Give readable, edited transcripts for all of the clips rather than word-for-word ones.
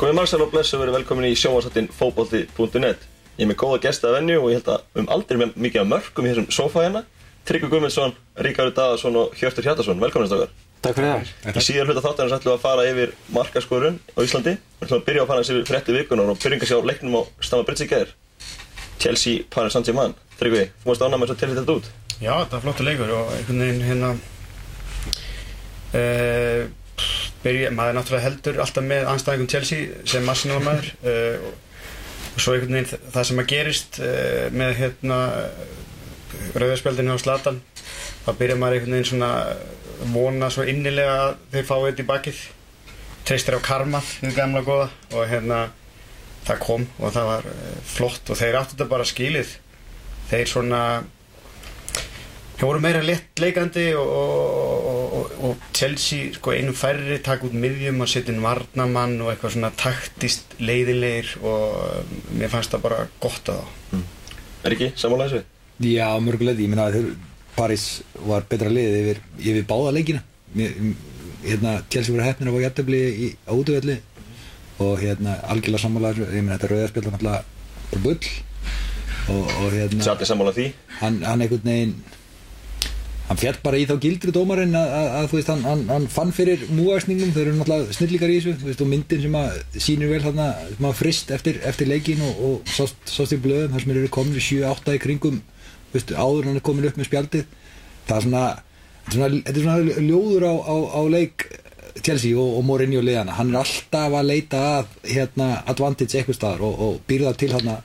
Komið Marcel og blessu verið velkomin í sjónvarpsþáttinn fótbolti.net. Ég með góða gesta að venju og ég held að aldrei með mikið af mörkum í þessum sófa hérna. Tryggvi Guðmundsson, Ríkharður Daðarsson og Hjörtur Hjartarson. Velkomin strákar. Takk fyrir það. Í síðar hluta þáttarins ætlum við að fara yfir markaskorun á Íslandi. Við ætlum að byrja að fara yfir fréttir vikunar og byrjum að sjá leiknum á Stamford Bridge í gær. Chelsea, Paris Saint-Germain. Tryggvi, þú mást ánægð með þess að telja þetta út? Já, þetta var flottur leikur og einhvern veginn maður náttúrulega heldur alltaf með andstæðingum Chelsea sem Arsenal-maður og svo einhvern veginn það sem að gerist með rauðarspjaldinu á Zlatan þá byrjar maður einhvern veginn svona vona svo innilega að þeir fái þetta í bakið treystir á karmað, þetta gamla góða og það kom og það var flott og þeir áttu þetta bara skilið þeir svona þeir voru meira léttleikandi og Chelsea sko einum færri taka út miðjum og setja inn varnarmann og eitthvað svona taktist leiðilegir og mér fannst það bara gott að þá. Ekki, sammála þessu? Já, mörguleiti, ég meina að Paris var betra liðið yfir báða leikina. Chelsea voru heppnir að fá jafntefli á útivelli og algjörlega sammála þessu, ég meina þetta rauðarspjald var náttúrulega bara bull og Satt ég sammála því? Hann einhvern veginn hann fjall bara í þá gildri dómarinn að þú veist, hann fann fyrir múarsningnum, þeir eru náttúrulega snillíkar í þessu, þú veist, og myndin sem að sýnir vel þarna, sem að frist eftir leikinn og sást í blöðum, þar sem eru komin 7-8 í kringum, þú veist, áður hann komin upp með spjaldið, það er svona, þetta er svona ljóður á leik Chelsea og Mourinho liðana, hann er alltaf að leita að advantage eitthvað staðar og býrða til þarna.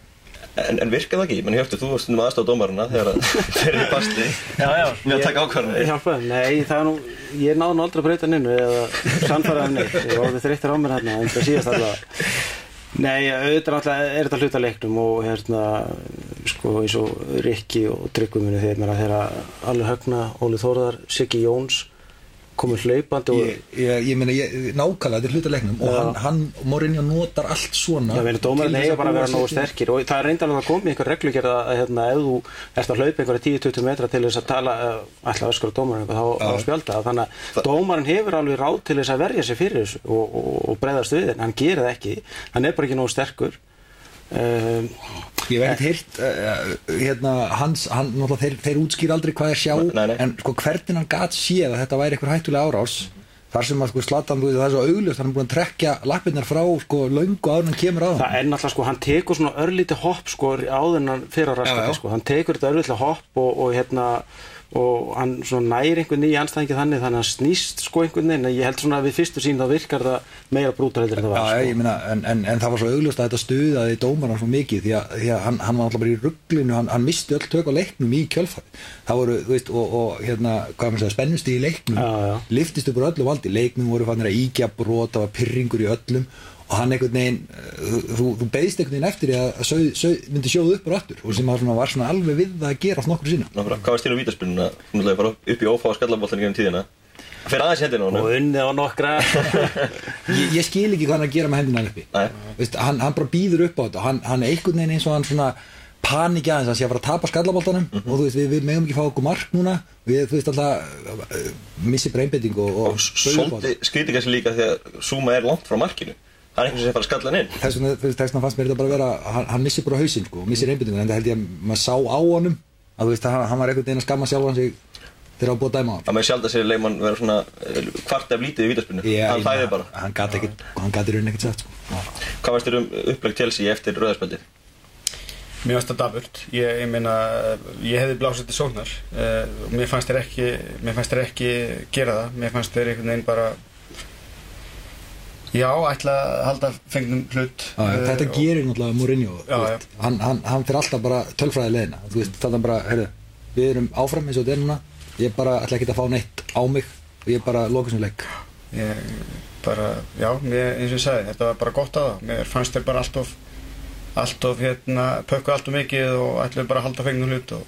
En virkar það ekki? Menn Hjörtur, þú varst aðstoð dómarana þegar þeir eru í basti með að taka ákvarðanir. Hjálpaði, nei, það er nú, ég náði nú aldrei að breyta nynnu eða sannfæraði neitt, ég var orðið þreyttur á mér hérna, en það síðast allavega. Nei, auðvitað náttúrulega er þetta hluta leiknum og sko eins og Rikki og Tryggvi muni þegar alveg högna, Óli Þórðar, Siggi Jóns komið hlaupandi og ég meina nákvæmlega þetta er hluta leiknum og hann Mourinho notar allt svona. Já, meina dómarinn eiga bara að vera nógu sterkir og það er reyndar að það komi einhver reglugerð að ef þú ert að hlaupa einhverja 10-20 metra til þess að tala ætla öskra dómarinn þá spjalda þannig að dómarinn hefur alveg ráð til þess að verja sig fyrir þessu og bregðast við en hann gerir það ekki, hann er bara ekki nógu sterkur. Ég hef ekkert heyrt náttúrulega þeir útskýra aldrei hvað er sjá en sko hvernig hann gat séð að þetta væri eitthvað hættuleg árás þar sem að sko Zlatan, það er svo augljóst hann er búin að trekkja lappirnar frá sko löngu áður en hann kemur á hann. Það er náttúrulega sko hann tekur svona örlítið hopp sko áður en hann fer á raskati sko hann tekur þetta örlítið hopp og hann svona næri einhvern í anstæðingi þannig að hann snýst sko einhvern veginn ég held svona að við fyrstu sín þá virkar það meira brútar heldur en það var sko. Já, ég meina en það var svo augljóst að þetta stuðaði dómarana svo mikið því að hann var alltaf bara í ruglinu hann misti öll tök á leiknum í kjölfarið það voru, þú veist, og hvað maður segja spennustig í leiknum lyftist upp úr öllu valdi, leiknum voru fannir að íkja brot, það var pirringur í öllum og hann einhvern veginn þú beiðst einhvern veginn eftir að myndi sjóða upp og aftur og sem var svona alveg við það að gera allt nokkur sinna. Hvað var stíl á vítaspyrnuna? Hún ætlaði bara upp í ófáa skallaboltan í tíðina. Það fer aðeins hendina á honum. Og unnið á nokkra. Ég skil ekki hvað hann að gera með hendina uppi. Veist, hann bara býður upp á þetta og hann einhvern veginn eins og hann svona paník aðeins að sé að fara að tapa skallaboltanum og þú veist við megum ekki fá okkur mark núna við þú veist alltaf missi breinbeiting og svolítið skrítið kannski líka því að Zuma er langt frá markinu. Það er einhvern sem fara að skalla hann inn. Þess vegna fannst mér þetta bara vera hann missir bara hausinn sko, missir einbeitinguna en það held ég að maður sá á honum að þú veist hann var einhvern veginn að skamma sjálfan sig þegar á búið að dæma á hann. Það með sjálf að segja leikmann vera svona kvart af lítið í vítaspyrnu. Hann hlæði bara. Hann gat í rauninni ekkert sagt sko. Hvað fannst þér upplegg Chelsea eftir rauðarspjaldið? Mér fannst það daburt. Ég meina ég hefði blásið til sóknar. Mér fannst þeir ekki gera það. Mér fannst þeir einhvern veginn bara Já, ætla að halda fengnum hlut. Þetta gerir náttúrulega Mourinho. Hann fyrir alltaf bara tölfræði leiðina. Þú veist, þetta bara, heyrðu, við erum áfram eins og þetta er núna. Ég bara ætla ekki að fá neitt á mig og ég bara loka sem leik. Ég bara, já, eins og ég sagði, þetta var bara gott að það. Mér fannst þeir bara alltof pökku alltof mikið og ætluðu bara að halda fengnum hlut og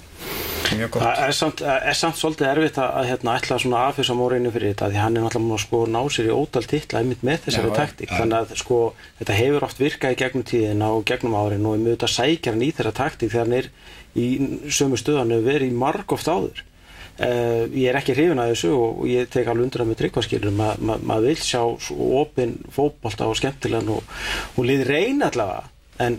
mjög gott. Það er samt svolítið erfitt að ætla svona aðfyrsa Mourinho fyrir þetta því hann er náttúrulega sko ná sér í ótal titla einmitt með þessari taktík þannig að sko þetta hefur oft virkað í gegnum tíðina og gegnum árin og auðvitað sækjar hann í þeirra taktík þegar hann er í sömu stöðan hefur verið í margoft áður ég ekki hrifinn af þessu og ég tek alveg undir það með Tryggva skilur maður vill sjá opinn fótbolta og skemmtilegan og lið reyna allavega en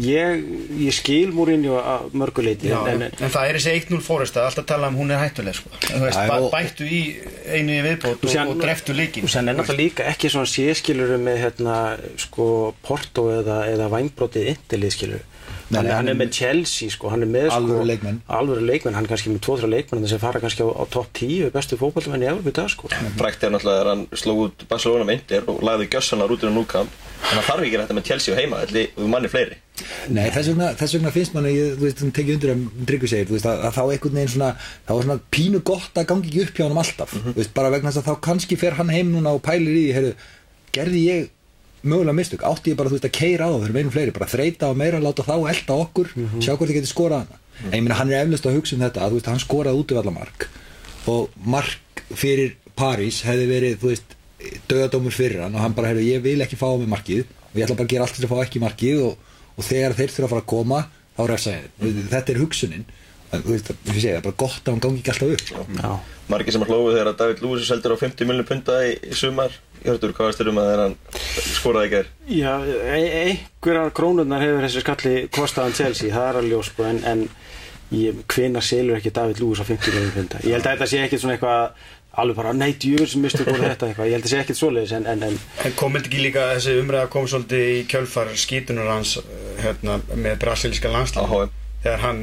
ég skil Mourinho að mörgu leyti en það þessi 1-0 fórusta alltaf tala hún hættuleg sko. Þú veist, bættu í einu viðbót og dreftu leikinn og sen náttúrulega líka ekki svona séskilur með sko Porto eða vænbrotið Intelið skilur hann með Chelsea sko, hann með alvöru leikmenn, hann kannski með 2-3 leikmenn sem fara kannski á topp 10 bestu fótboltamenn í Evrópu í dag sko. Frægt náttúrulega þegar hann sló út Barcelona með Inter og lagði gjössanlega rútinu Nou Camp þannig að þarf ekki þetta með Chelsea og heima og manni fleiri. Nei, þess vegna finnst manni, þú veist, hún tekið undir að Tryggvi segir, þú veist, að þá einhvern veginn svona þá var svona pínu gott að gangi ekki upp hjá honum alltaf, þú veist, bara vegna þess að þá kannski fer hann heim núna og pælir í, heyrðu, gerði ég mögulega mistök, átti ég bara þú veist að keyra á það fyrir meira fleiri, bara þreita og meira láta þá elta okkur, sjá hvort ég geti skorað hana en ég meina hann eflaust að hugsa þetta að þú veist hann skoraði útivallamark og mark fyrir París hefði verið þú veist dauðadómur fyrir hann og hann bara heyrðu ég vil ekki fá á mig markið og ég ætla bara að gera allt til að fá ekki markið og þegar þeir þurfa að fara að koma þá refsa ég þetta hugsunin þú veist ég segi það er bara gott að hann gangi ekki alltaf upp Margir sem hlógu þegar David Luiz seldur á 50 milljón punda í sumar Hjörtur, hvað varstu að þegar hann skoraði í gær? Já, einhverjar krónurnar hefur þessi skalli kostaðan Chelsea, það alveg ljós sko, en hvenær selur ekki David Luiz á 50 milljón punda? Ég held að þetta sé ekkert svona eitthvað alveg bara djöfull sem mistu voru þetta eitthvað, ég held að sé ekkert svoleiðis en komið ekki líka þessi umræða kom svolítið í kjölfar skítunar hans með brasilíska landslið þegar hann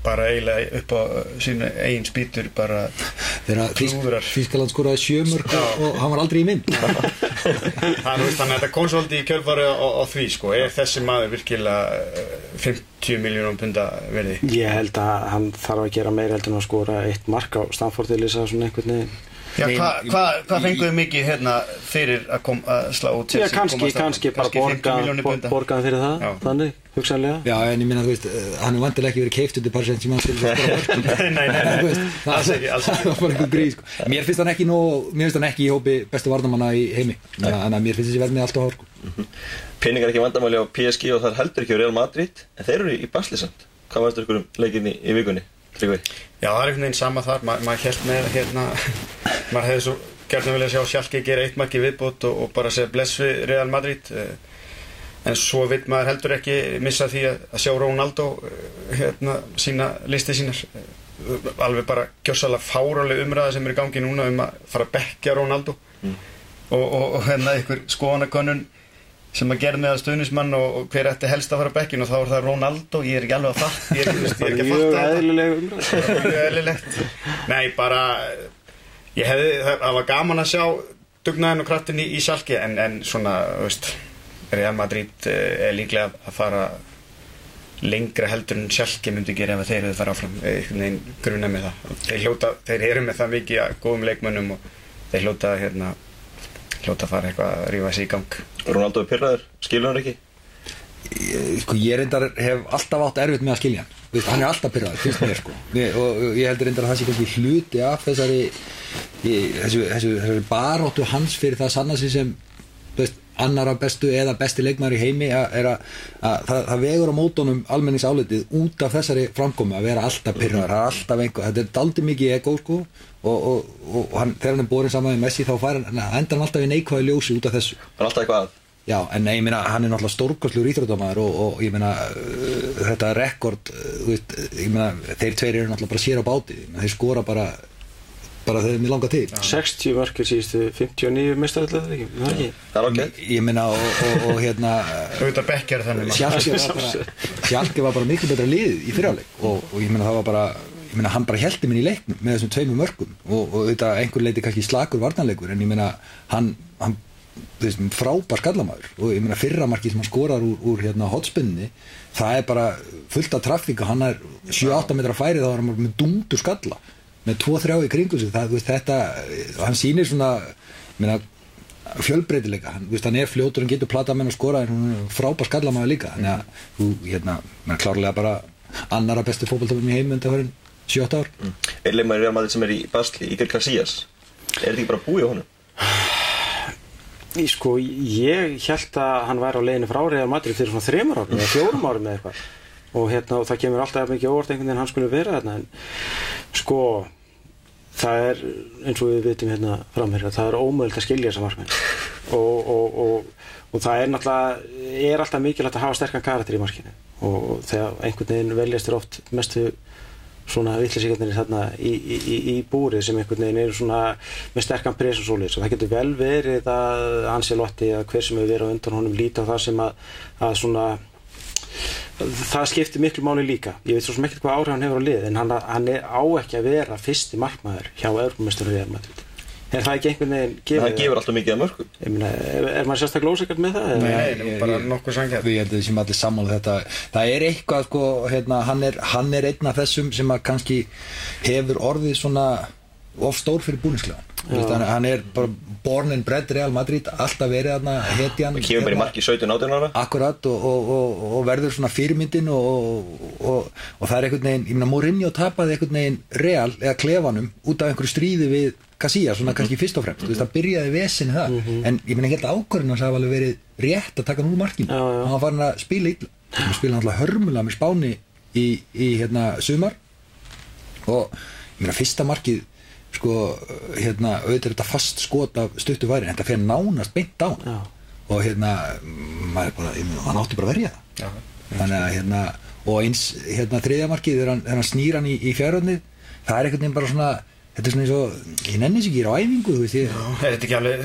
bara eiginlega upp á sína eigin spýtur bara þegar Þýskaland skoraði 7 mörk og hann var aldrei í mynd þannig að þetta kom svolítið í kjölfari á því sko, þessi maður virkilega 50 miljónum punda verði? Ég held að hann þarf að gera meira heldur en að skora 1 mark á Stamford til þess að svona einhvern veginn Já, hvað fenguðu mikið fyrir að slá út Já, kannski bara borgaði fyrir það, þannig, hugsanlega Já, en ég minna, þú veist, hann vantilega ekki verið keypt undir Paris Saint-Germain til að skora Nei, alls ekki Það var bara einhver gríð, sko Mér finnst hann ekki í hópi bestu varnarmanna í heimi Þannig að mér finnst þessi verð með alltaf hár, sko Peningar ekki vandamáli á PSG og það heldur ekki á Real Madrid en þeir eru í basli samt Hvað varstu ykkur leikinni í vikunni? Tryggvi? Já, það einhvern veginn sama þar maður hélt með maður hefði svo gert að vilja sjá Schalke gera 1 mark í viðbót og bara segja bless við Real Madrid en svo vill maður heldur ekki missa því að sjá Ronaldo sína listi sínar alveg bara gjörsamlega fáránleg umræða sem er í gangi núna að fara að bekkja Ronaldo og einhver skoðanakönnun sem að gera með stuðningsmann og hver ætti helst að fara á bekkinn og þá er það Ronaldo, ég er ekki alveg að fatta ég er ekki að fatta mjög eðlilegt Nei, bara það var gaman að sjá dugnaðinn og kraftin í Schalke en svona, veist Real Madrid er líklega að fara lengra heldur en Schalke myndi gera ef þeir hefðu fara áfram einhvern veginn gruna með það þeir eru með það mikið að góðum leikmönnum og þeir hljóta að fara eitthvað að rífa sig í gang Ronaldo er pirraður, skilur hann ekki? Ég reyndar hef alltaf átt erfitt með að skilja hann Vist, hann er alltaf pirraður, finnst mér sko og ég heldur reyndar að það sé kannski hluti af þessari baráttu hans fyrir það að sanna sig sem annara bestu eða besti leikmaður í heimi það vegur á mótunum almenningsálitið út af þessari framkomu að vera alltaf pirraður, það er alltaf einhver þetta er dálítið mikið ego sko og þegar hann er borin saman með Messi þá endar hann alltaf í neikvæðu ljósi út af þessu hann er alltaf eitthvað að Já, en ég meina, hann er náttúrulega stórkostlegur íþróttamaður og ég meina, þetta rekord, ég meina, þeir tveir eru náttúrulega bara sér á báti, þeir skora bara þegar þeim langa til. 60 markir síðustu 59 meistarallega, ekki? Það er ágætt. Ég meina, og hérna... Auðvitað bekkjar þannig. Schalke var bara mikið betra lið í fyrrháleik og ég meina, það var bara... Ég meina, hann bara héldi minn í leiknum með þessum 2 mörkum og auðvitað einhver leiti kannski slakur varnarleikur en ég meina, hann frábær skallamaður og ég meina fyrra markið sem hann skorar úr hotspinni það er bara fullt af traffík og hann er 7-8 metra færi þá er hann með dúndur skalla með 2-3 í kringu sig þetta, hann sýnir svona meina, fjölbreytileika hann er fljótur, hann getur plata með hann að skora en hann er frábær skallamaður líka þannig að þú klárlega bara annara bestu fótboltafum í heimi undan 7-8 ár Er leikmaður í Real Madrid sem er í basli, Iker Casillas er þetta ekki bara búið á honum? Sko, ég hélt að hann væri á leiðinni frá Real Madrid fyrir svona 3 árum eða 4 árum eða eitthvað og það kemur alltaf mikið óvart einhvern veginn hann skulle vera þarna en Sko, það eins og við vitum hérna framherja, það ómögulegt að skilja þessa markmenn og það náttúrulega alltaf mikilvægt að hafa sterkan karakter í markinu og þegar einhvern veginn veljast oft mestu svona vitleysingarnir þarna í búrið sem einhvern veginn eru svona með sterkan press og svoleiðis og það getur vel verið að Ancelotti eða hver sem hefur verið á undan honum líta á það sem að svona það skiptir miklu máli líka. Ég veit svo sem ekkert hvað áhrif hann hefur á liðið en hann á ekki að vera fyrsti markmaður hjá Evrópumeisturum Real Madrid. Er það ekki einhvern veginn gefið? Það gefur alltaf mikið af mörkum. Ég meina, maður sérstaklega ósækjart með það? Nei, bara nokkuð sanngjarnt. Ég held að sem allir sammála þetta. Það eitthvað sko, hérna, hann er einn af þessum sem að kannski hefur orðið svona of stór fyrir búningsklefann. Hann bara born and bred Real Madrid, alltaf verið þarna hetjan. Það kemur bara í marki 17-18 ára. Akkurat og verður svona fyrirmyndin og það einhvern veginn, ég meina Mourinho tapaði einhvern veginn Real eða klefanum út af einhverju stríði við Casillas, svona kannski fyrst og fremst, það byrjaði vesinni það, en ég meina ekki ákvörðin hans hafa alveg verið rétt að taka nú markinu, hann var farin að spila illa, hann spilaði alltaf hörmulega með Spáni í hérna sumar og ég meina fyrsta markið sko, hérna, auðvitað þetta fast skot af stuttu væri, en þetta fer nánast beint á og hérna, hann átti bara að verja það, þannig að hérna, og eins hérna þriðja markið þegar hann snýr hann í fjárhörnið, það einhvern veginn bara svona, þetta svona eins og ég nenni sig ekki á æfingu, þú veist ég. Er þetta ekki alveg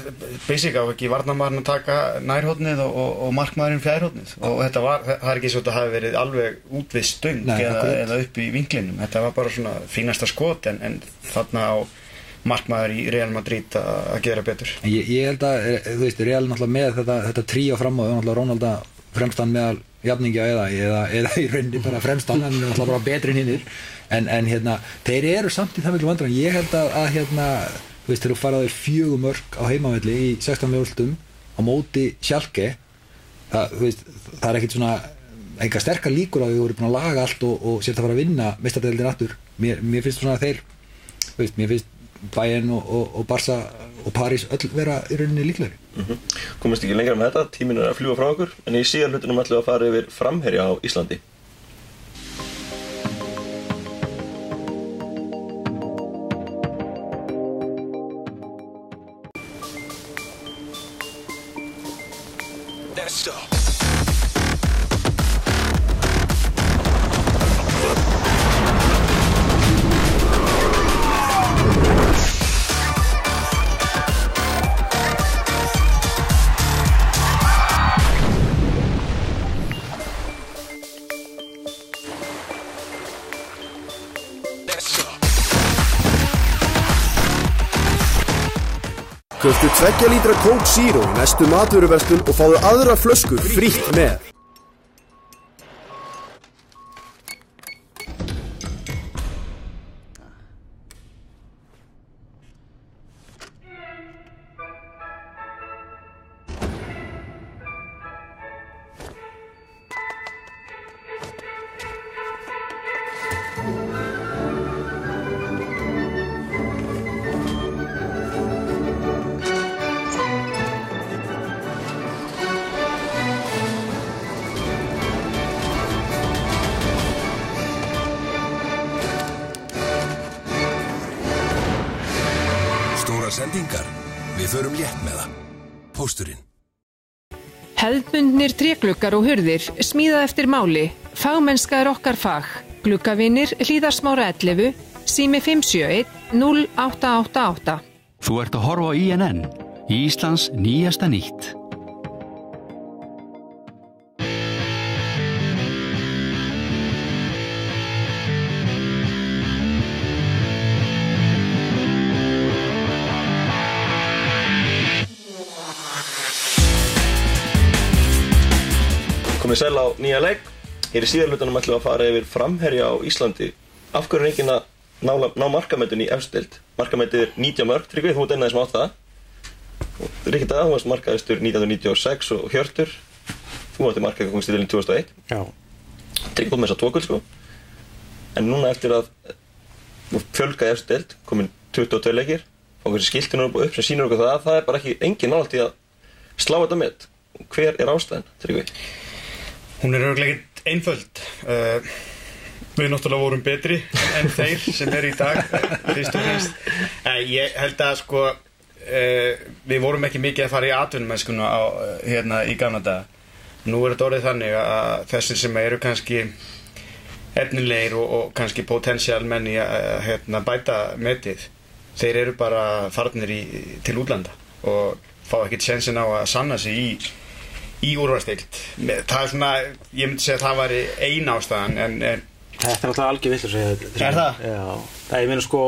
basic á ekki varnarmaðurinn að taka nærhornið og markmaðurinn fjærhornið og það er ekki svo að þetta hafi verið alveg út við stöng eða upp í vinklinum, þetta var bara svona fínasta skot en þarna á markmaður í Real Madrid að gera betur. Ég held að, þú veist, Real náttúrulega með þetta tríó fram á náttúrulega Ronaldo fremstan meðal jafningja eða í rauninni bara fremstan, hann er náttúrulega bara betri en hinnir en hérna, þeir eru samt í það miklu vandræðan. Ég held að hérna, þú veist, þegar þú faraði 4 mörk á heimavelli í 16 úrslitum á móti Schalke, þú veist, það er ekkert svona eitthvað sterkar líkur á því þú voru búin að laga allt og sér það fara að vinna meistaradeildina aftur. Mér finnst svona þeir, þú veist, mér finnst Bayern og Barca og París öll vera í rauninni líklegri. Komast ekki lengra með þetta, tíminn er að fljúga frá okkur, en í síðan hlutunum ætlum við að fara yfir framherja á Íslandi. Kauptu 2 lítra Coke Zero í næstu matvöruverslun og fáðu aðra flösku frítt með. Sendingar, við förum létt með það. Pósturinn. Hefðbundnir trégluggar og hurðir, smíðað eftir máli, fagmennska er okkar fag. Gluggavinir, Hlíðarsmára 11, sími 571 0888. Þú ert að horfa á INN, Íslands nýjasta nýtt. Komið sæl á nýja leik. Hér í síðar hlutunum ætlum við að fara yfir framherja á Íslandi. Af hverju er enginn að ná markametun í efstu deild? Markametið er 90 mörk, Tryggvi, þú ert einn af þessum átt það. Ríkir það, þú varst markaðistur 1996 og Hjörtur. Þú varst markaðistur í 2001. Já. Tryggvi kom með þess að 2 guld, sko. En núna eftir að fjölga í efstu deild, komin 22 leikir, og hversi skiltinu upp sem sýnir okkur það er bara ekki enginn nálægt í að slá þetta met. Hver er ástæðan, Tryggvi? Hún er örugglega ekkert einföld. Við náttúrulega vorum betri en þeir sem eru í dag, fyrst og fremst. Ég held að sko, við vorum ekki mikið að fara í atvinnumennskuna hérna í gamla daga. Nú þetta orðið þannig að þessir sem eru kannski efnilegir og kannski potential menn í að hérna, bæta metið, þeir eru bara farnir til útlanda og fá ekkert sénsinn á að sanna sig í úrvalsdeild. Það svona, ég myndi segja að það væri ein ástæðan en þetta náttúrulega algjör vitlaus að segja. Er það? Já, ég meina sko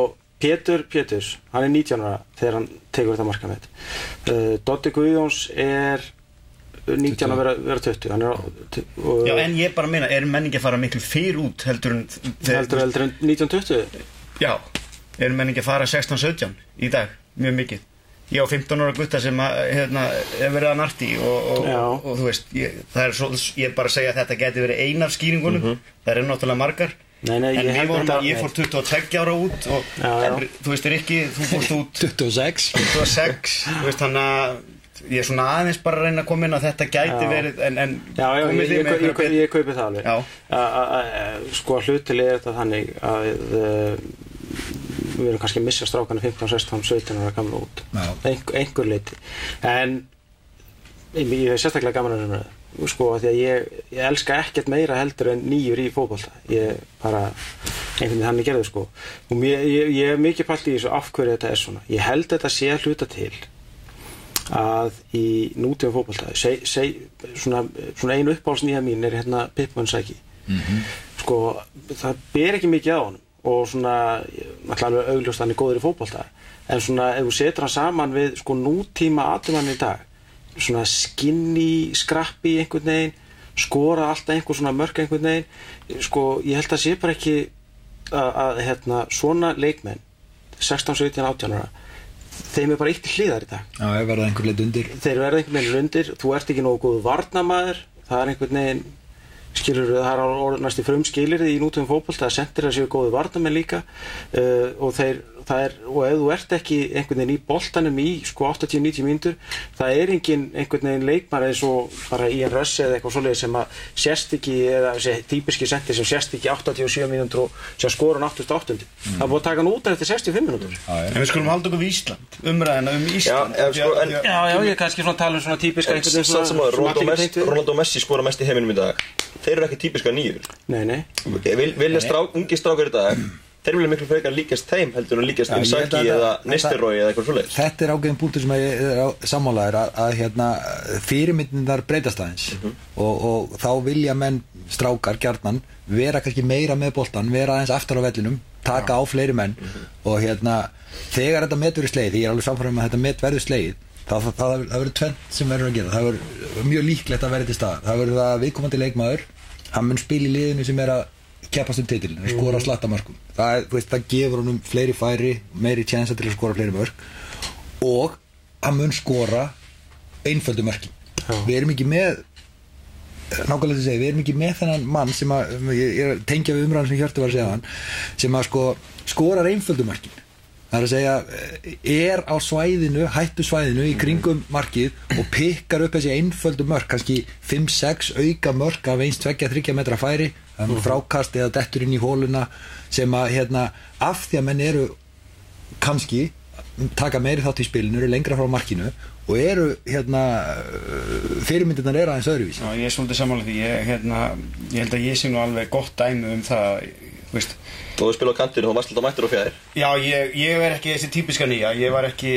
Péturs, hann 19 ára þegar hann tekur þetta markamet. Doddi Guðjóns 19 að vera 20. Hann já, en ég bara meina, menn ekki að fara miklu fyrr út heldur en 1920? Já, menn ekki að fara 16-17 í dag, mjög mikið. Ég á 15 ára gutta sem hérna, verið að narti og þú veist, ég bara segja að þetta geti verið ein af skýringunum, það náttúrulega margar. Nei, ég fór 22 ára út og þú veist, Rikki, þú fórst út 26, þú veist, þannig að ég er svona aðeins bara að reyna að koma inn að þetta gæti verið en ég kaupi það alveg. Sko hlutilega þetta þannig að við erum kannski að missa strákana 15, 16, 17 ára gamla út einhver leiti en ég hef sérstaklega gaman að reyna sko því að ég elska ekkert meira heldur en nýjur í fótbolta ég bara einhvern veginn þannig gerði sko og ég hef mikið pælt í þessu af hverju þetta er svona ég held þetta sé að hluta til að í nútíma fótbolta svona einu uppáhaldsnýja mín er hérna Pipman Sæki sko það ber ekki mikið á honum og svona náttúrulega augljóst hann góður í fótbolta en svona ef þú setur hann saman við sko nútíma atvinnumann í dag svona skinny, scrappy einhvern veginn skora alltaf einhver svona mörk einhvern veginn sko ég held að sé bara ekki að hérna svona leikmenn 16, 17, 18 ára þeim bara eitt hliðar í dag já, verða einhver leið undir þeir verða einhvern veginn undir þú ert ekki nógu góð varnarmaður það einhvern veginn skilur það næst í frumskilirði í nútíma fótbolta að sendir að séu góði varnarmenn líka og og ef þú ert ekki einhvern veginn í boltanum í sko 80-90 mínútur það er engin einhvern veginn leikmaður eins og bara í en rössi eða eitthvað svoleiðis sem að sést ekki eða þessi típiski sendir sem sést ekki 87 mínútur og sem skora 88 það búið að taka hann út eftir 65 mínútur en við skulum halda okkur við Ísland umræðina Ísland já, ég kannski svona tala svona típiska Ronaldo Messi skora mest í heiminum í dag þeir eru ekki típiska nýjur nei vilja ungi strákar í dag þeir vilja miklu frekar líkast þeim heldur en líkast Saki eða Nistelrooy eða eitthvað svoleiðis. Þetta er ágæðin punktur sem ég er sammálaður að hérna fyrirmyndindar breytast aðeins og þá vilja menn strákar gjarnan vera kannski meira með boltan, vera aðeins aftar á vellinum, taka á fleiri menn og hérna þegar þetta met verður slegið, ég er alveg samfærum að þetta met verður slegið það verður tvennt sem verður að gera, það verður mjög líklegt að verða til staðar, það verður að viðkomandi leikmaður, hann mun spila í liðinu sem er að keppast titilin, skora slattamarkum það gefur honum fleiri færi meiri tjensa til að skora fleiri mörk og hann mun skora einföldu mörkin við erum ekki með nákvæmlega að segja, við erum ekki með þennan mann sem að, ég tengja við umræðan sem Hjörtur var að segja hann sem að skorar einföldu mörkin það er að segja á svæðinu, hættu svæðinu í kringum markið og pikkar upp þessi einföldu mörk kannski 5-6 auka mörk af 1-2-3 metra færi frákast eða dettur inn í hóluna sem að hérna af því að menn eru kannski taka meiri þátt í spilinu, eru lengra frá markinu og eru hérna fyrirmyndirnar eru aðeins öðruvísi. Já, ég er svolítið sammála því ég held að ég sé nú alveg gott dæmi það, veist. Þú spila á kantinu og þú varst alltaf mættur á fjær. Já, ég er ekki þessi típiska nýja, ég var ekki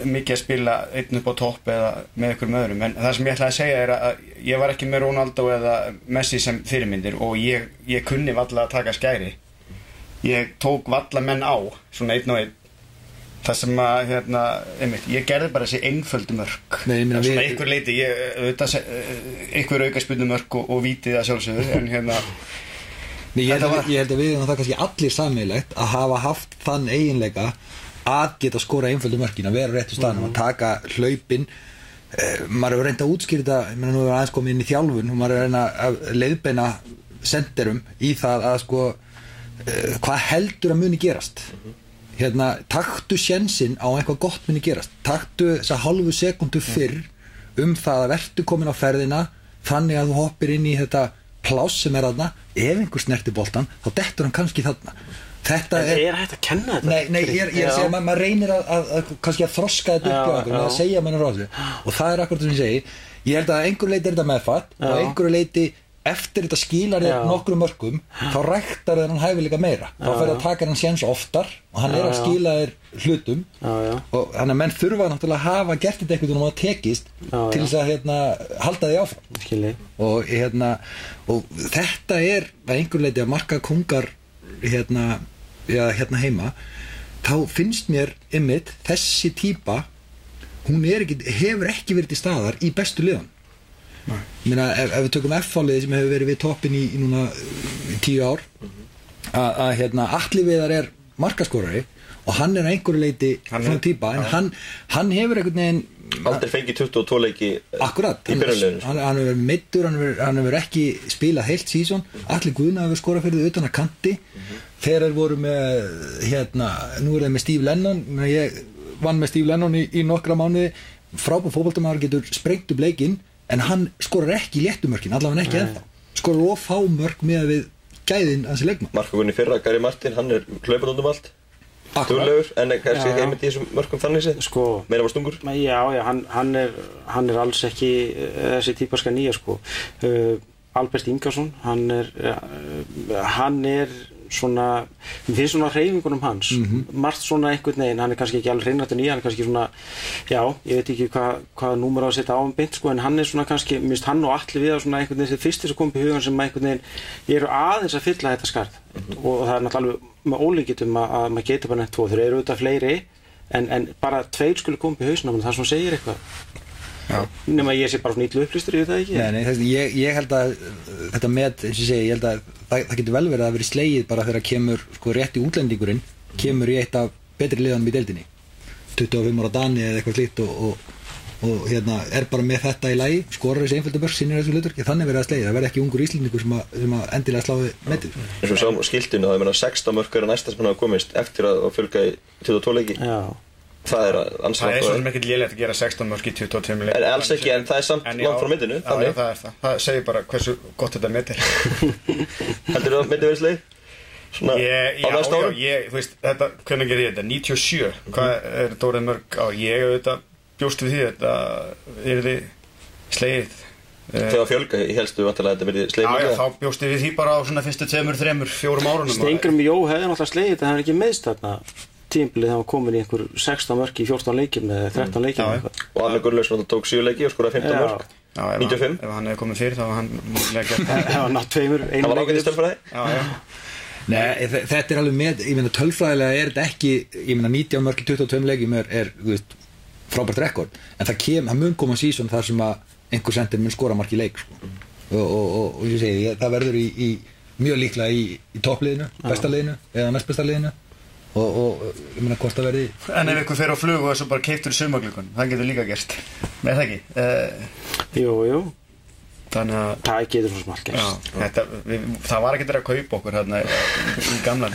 mikið að spila einn upp á topp eða með einhverjum öðrum, en það sem ég ætlaði að segja er að ég var ekki með Ronaldo eða Messi sem fyrirmyndir og ég kunni valla að taka skæri. Ég tók valla menn á, svona einn og einn. Það sem að, ég gerði bara þessi einföldu mörk. Svona einhver leiti, einhver aukaspyrnu mörk og vítið að sjálfsögðu, en ég held að við erum það kannski allir sameiginlegt að hafa haft þann eiginleika að geta skora einföldu mörkin, að vera réttu staðnum, að taka hlaupin. Maður hefur reynt að útskýra þetta, ég meina nú er aðeins komið inn í þjálfun og maður er reyna að leiðbeina senderum í það að hvað heldur að muni gerast. Taktu sénsinn á eitthvað gott muni gerast, taktu þessa hálfu sekundu fyrr það að vertu komin á ferðina þannig að þú hoppir inn í þetta pláss sem þarna, ef einhver snerti boltan þá dettur hann kannski þarna. Þetta er hægt að kenna þetta? Nei, ég segi, maður reynir að kannski að þroska þetta upp á okkur, að segja mann frá þessu, og það akkurat sem ég segi. Ég held að einhver leiti þetta meðfatt og einhver leiti eftir þetta skilar þér nokkrum mörkum, þá ræktar þér hann hæfileika meira. Þá fer að taka hann séns oftar og hann að skila þér hlutum og þannig að menn þurfa náttúrulega að hafa gert þetta einhvern veginn og tekist til þess að halda því áfram. Og þetta að einhver leiti að marka kongar hérna heima, þá finnst mér einmitt þessi típa, hún hefur ekki verið til staðar í bestu liðan. Ég meina, ef við tökum F-fáliðið sem hefur verið við toppin í núna 10 ár, að Atli Viðar markaskorari og hann einhverju leiti svona típa, en hann hefur einhvern veginn aldrei fengið 22 leiki akkurat, í byrjunliðinu. Hann hefur meiddur, hann hefur ekki spilað heilt sísón. Atli Guðna hefur skorað fyrir þau utan að kanti. Þegar þeir voru með nú þeir með Steve Lennon. Ég vann með Steve Lennon í nokkra mánuði. Frábær fótboltamaður, getur sprengt upp leikinn, en hann skorar ekki léttumörkin, allavega ekki ennþá. Skorar of fá mörk með við gæðin hans leikmann. Markvörðurinn í fyrra, Gary Martin, hann hlaupar út allt. Duglegur, en kannski einmitt í þessum mörkum þannig séð, meira var stungur. Já, hann alls ekki þessi típaska nýja, Albert Ingarsson, hann svona, mér finnst svona hreyfingunum hans, margt svona einhvern veginn, hann kannski ekki alveg hreinrættur nýja, hann kannski svona, já, ég veit ekki hvað númer á að setja á beint, en hann svona kannski, mér finnst hann og Atli Viðar svona einhvern veginn, þessi fyrsti sem kom upp í hugan sem einhvern veginn eru aðeins að fylla þetta skarð, og það náttúrulega með ólíkindum að maður getur bara nefnt 2, þeir eru auðvitað fleiri, en bara 2 skulu koma upp í hausnum, það svona segir eitthvað. Nema ég sé bara svona ítlu upplýstur, ég veit það ekki. Nei, ég held að þetta með, eins og ég segi, ég held að það getur vel verið að vera slegið bara þegar kemur rétti útlendingurinn, kemur í eitt af betri liðanum í deildinni, 25 ára Dani eða eitthvað slíkt og bara með þetta í lagi, skorar þessi einföldu mörk, sinnir þessu hlutur, þannig verið að slegið, það verði ekki ungur Íslendingur sem að endilega slái metið. Eins og sáum skiltinu, það 16 mörk næsta sem hann hafa komist eftir að fjölga í 22 leiki. Já. Það ansvar. Það svo sem ekkert lélegt að gera 16 mörk í 22 leiki. Alls ekki, en það samt langt frá myndinu. Já, það það. Það segir bara hversu gott þetta met Heldur að myndi verið slegið? Svona á næsta árum? Þú veist, þetta, hvernig gerir ég þetta? 97, hvað dórið mörg ár? Ég auðvitað bjóst við því þetta yrði slegið. Þegar fjölga, ég helstu vantilega að þetta verið slegið. Já, þá bjóst við því bara á svona fyrstu 2, 3, 4 árunum. Steingrímur Jó hefði náttúrulega slegið þetta, hann ekki meðst þarna tímabilið, það var komin í einhver 16 mörk í 14 leikjum eða 13 leikjum eitthvað. Og Arne Gunnlaugsson tók 7 leiki og skoraði 15 mörk. 95. Ef hann hefði komið fyrir þá var hann múlilega gert það. Það var nátt 2, 1 leik. Það var ágætist tölfræði? Nei, þetta alveg með, ég meina tölfræðilega þetta ekki, ég meina 19 mörk í 22 leikjum þú veist, frábært rekord, en það mun koma sísón þar sem að einhver sendir mun skora mark í leik, og ég segi, það verður í mjög líklega í toppliðinu, bestaliðinu eða næstbestaliðinu, og ég meina hvort það verði. En ef ykkur fer á flug og er svo bara keyptur í sumargluggun, það getur líka gerst, með það ekki? Jú. Þannig að það getur svo smalt gerst. Það var ekkert að kaupa okkur hérna í gamla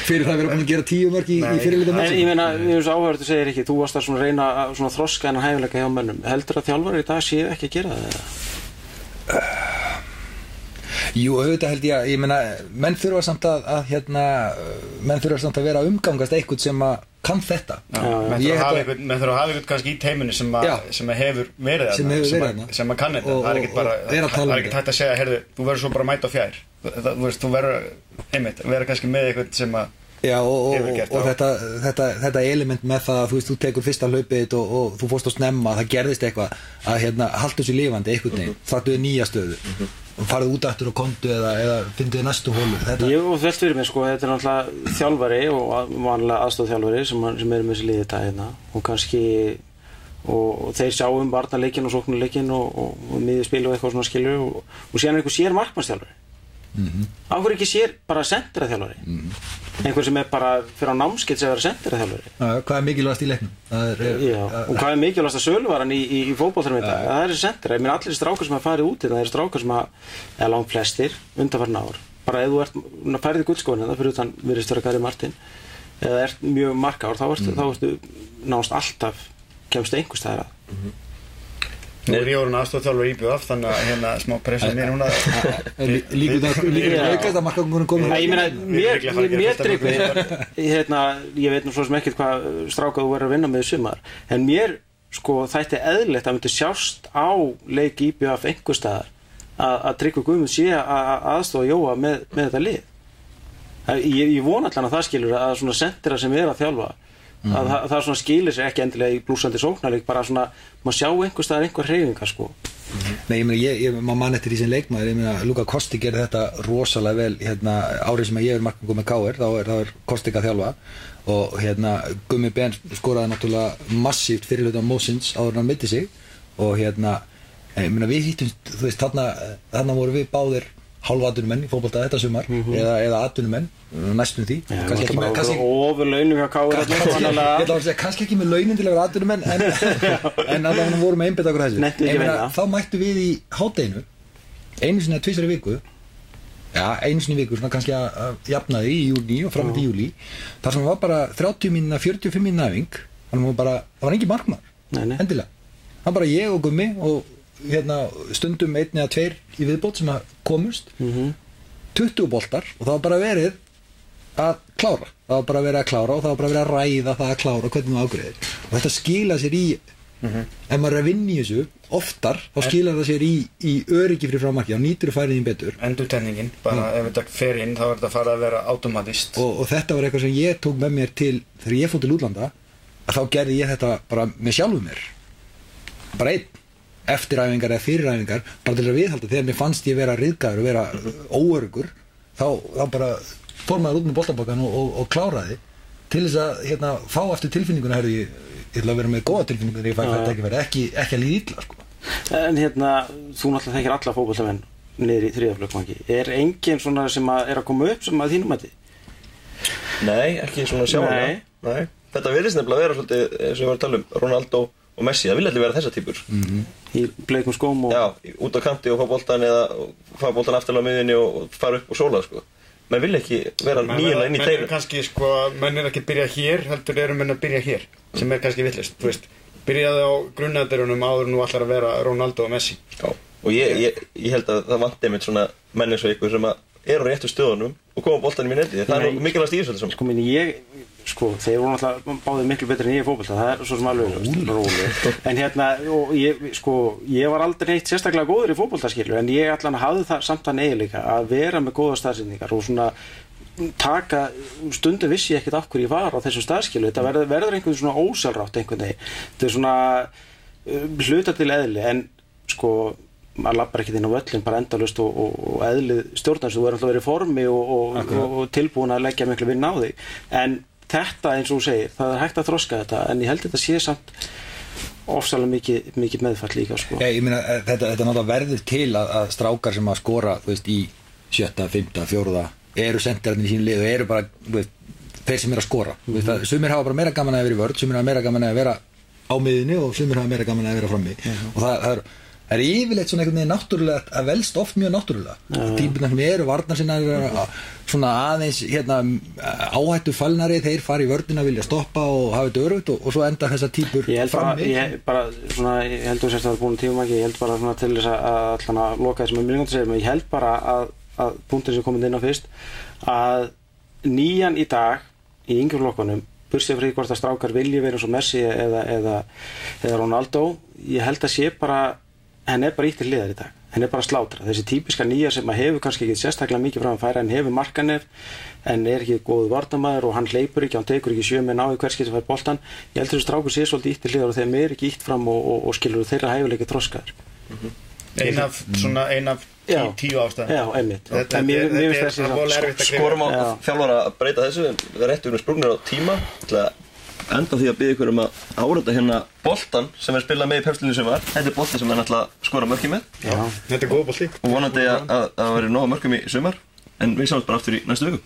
fyrir það að vera búin að gera 10 mörk í fyrirlita mörk. En ég meina, við erum svo áhverjum að segja ekki, þú varst að reyna að þroska hennar hæfileika hjá mönnum. Heldur að þjálfarar í dag séu ekki að gera það? Jú, auðvitað held ég meina, menn þurfa samt að vera að umgangast eitthvað sem að kann þetta. Menn þurfa að hafa eitthvað kannski í teiminu sem hefur verið þarna, sem að kann þetta. Það er ekkert hægt að segja, heyrðu, þú verður svo bara að mæta á fjær. Þú verður einmitt, vera kannski með eitthvað sem að og þetta element með það að þú tekur fyrsta hlaupið og þú fórst á snemma, það gerðist eitthvað að halda þessu lifandi einhvern veginn, þarftu nýja stöðu og farið út aftur og kontu eða fyndið næstu hólu. Jú, og velt fyrir mig, þetta er náttúrulega þjálfari og vanlega aðstofþjálfari sem er með þessi liði þetta hérna, og kannski og þeir sjá varnarleikinn og sóknarleikinn og miðjuspil og eitthvað svona skilur og síðan einhver sér markmannsþjálfari. Af hverju ekki sér bara senteraþjálfari? Einhver sem bara fyrir á námskeið sem vera senteraþjálfari. Hvað er mikilvægast í leiknum? Og hvað er mikilvægast að söluvaran í fótboltanum í dag? Það er sentera. Ég meina allir strákar sem hafa farið út það eru strákar sem hafa langt flestir undanfarin ár. Bara ef þú færið í gullskóinu það fyrir utan virðist vera Gary Martin eða ert mjög markár þá ertu nánast alltaf kemst einhvers staðar að. Nú ég orðinn aðstoðarþjálfari IBF, þannig að hérna smá pressa mér núna. Líkur það aukast að markagangurinn komið? Ég meina, mér Tryggvi, ég veit nú svo sem ekkert hvað stráka þú verður að vinna með í sumar, en mér sko þætti eðlilegt að myndi sjást á leik IBF einhvers staðar að Tryggvi Guðmunds sé að aðstoða Jóa með þetta lið. Ég vona allan að það skilur að svona sentira sem að þjálfa að það svona skilir sér ekki endilega í blúsandi sóknarleik, bara svona maður sjá einhvers staðar einhver hreyfingar sko. Nei, ég meina, maður mann eftir því sem leikmaður, ég meina, Luka Kosti gerði þetta rosalega vel, árið sem ég markmann með KR, þá er Kosti að þjálfa og Gummi Ben skoraði náttúrulega massíft fyrir hlutan Mósins áður en hann meiddi sig og ég meina, við hittumst, þú veist, þarna voru við báðir hálfattunumenn í fótbolta þetta sumar eða atvinnumenn næstum því kannski ofurlaunum hjá KR ég ætla að segja kannski ekki með launin til að vera atvinnumenn en allavega vorum við einbeitt okkur þessu þá mættum við í hádeginu einu sinni að tvisvar í viku einu sinni í viku svona kannski að jafna því í júní og fram til júlí þar sem var bara 30 mínúna 45 mínúna æfing þannig að það var engin markmaður endilega það var bara ég og Gummi og stundum 1 eða 2 í viðbót sem að komust 20 boltar og það var bara verið að klára og það var bara verið að ræða það að klára hvernig þú ágreiðir og þetta skila sér í ef maður er að vinna í þessu oftar þá skila það sér í öryggi fyrir frámarki þá nýtur þú færið þín betur endurtenningin, bara ef þetta fer inn þá er þetta farið að vera automatist og þetta var eitthvað sem ég tók með mér til þegar ég fór til útlanda að þá gerði ég þetta bara með sjálfum mér bara einn eftiræfingar eða fyriræfingar bara til að viðhalda þegar mér fannst ég vera ryðgaður og vera óöruggur þá bara fór maður út með boltabokkan og kláraði til þess að fá eftir tilfinninguna ég ætla að vera með góða tilfinningu þegar ég fæ þetta ekki verið ekki að líða illa sko. En þú náttúrulega þekkir alla fótboltamenn niður í þriðaflokk enginn svona sem er að koma upp sem að þínum mati? Nei, ekki svona sjáanlega Nei. Þetta virðist nefnilega vera svolítið eins og ég var að tala um Ronaldo og Messi, það vil allir vera þessar típur í bleikum skóm og út á kanti og fá boltan eða fá boltan afturlega á miðjunni og fara upp og sóla sko. Menn vil ekki vera nýjuna inn í teinu kannski sko, menn ekki að byrja hér heldur menn að byrja hér sem kannski villist, þú veist byrjaði á grunnaðurunum áður nú allar að vera Ronaldo og Messi og ég held að það vanti einmitt svona menn eins og ykkur sem að eru á réttu stöðunum og koma boltanum í neti það er mikilvægt í þessu þeir voru náttúrulega báðir miklu betri en ég í fótbolta það er svo sem alveg róli en og ég var aldrei neitt sérstaklega góður í fótbolta en ég allan hafði það samt að eiginleika að vera með góða staðsetningar og svona taka stundum vissi ég ekkert af hverju ég var á þessu staðskilu þetta verður einhvern svona ósjálfrátt einhvern veginn þetta er svona hluta til eðli en maður lappar ekkert inn á völlin bara endalaust og eðlið stjórnast þú verður alltaf verið í formi og tilbúin að leggja miklu vinna á þig en þetta eins og þú segir, það er hægt að þroska þetta en ég held þetta sé samt ofsalega mikið meðfall líka sko. Ég meina, þetta náttúrulega verður til að strákar sem að skora þú veist, í 7., 5., 4. eru sendirarnir í sínu lið og eru bara þeir sem eru að skora sumir hafa bara meira gaman að vera í vörð sumir hafa meira gaman að vera á miðjunni og sumir hafa meira gaman að vera frammi og það er yfirleitt svona einhvern veginn náttúrulega að velst oft mjög náttúrulega típurnar sem eru varnarsinnar svona aðeins áhættu falnari þeir fara í vörðina vilja stoppa og hafa þetta örugt og svo enda þessar típur frammi ég held þú sérst að það er búin tímumæki ég held bara svona til þess að allan að loka þessum með miljónum segir ég held bara að punktin sem komið inn á fyrst að nýjan í dag í yngri flokkunum bursið frá hvort að strákar vilji vera svo Messi eða Ronaldo ég held að sé bara henn er bara ítt til liðar í dag henn er bara slátra þessi típiska nýja sem að hefur kannski ekki sérstaklega mikið fram að færa en hefur markanef en er ekki góð varnarmaður og hann hleypur ekki hann tekur ekki 7 menn á í hverskið sem fær boltan ég heldur þessu strákur sé svolítið ítt til liðar og þeim er ekki ítt fram og skilur þeirra hæfileiki þroskaður ein af 10 ástæðum já, einmitt mér finnst þessi skorum á þjálfara að breyta þessu það er rétt sprungnir á tíma enda því að biðja ykkur að áreita hérna boltan sem er spilað með í pepslinu sem var þetta er bolti sem er náttúrulega að skora mörki með þetta er góð bolti og vonandi að það veri nóga mörkum í sumar en við sjáum bara aftur í næstu viku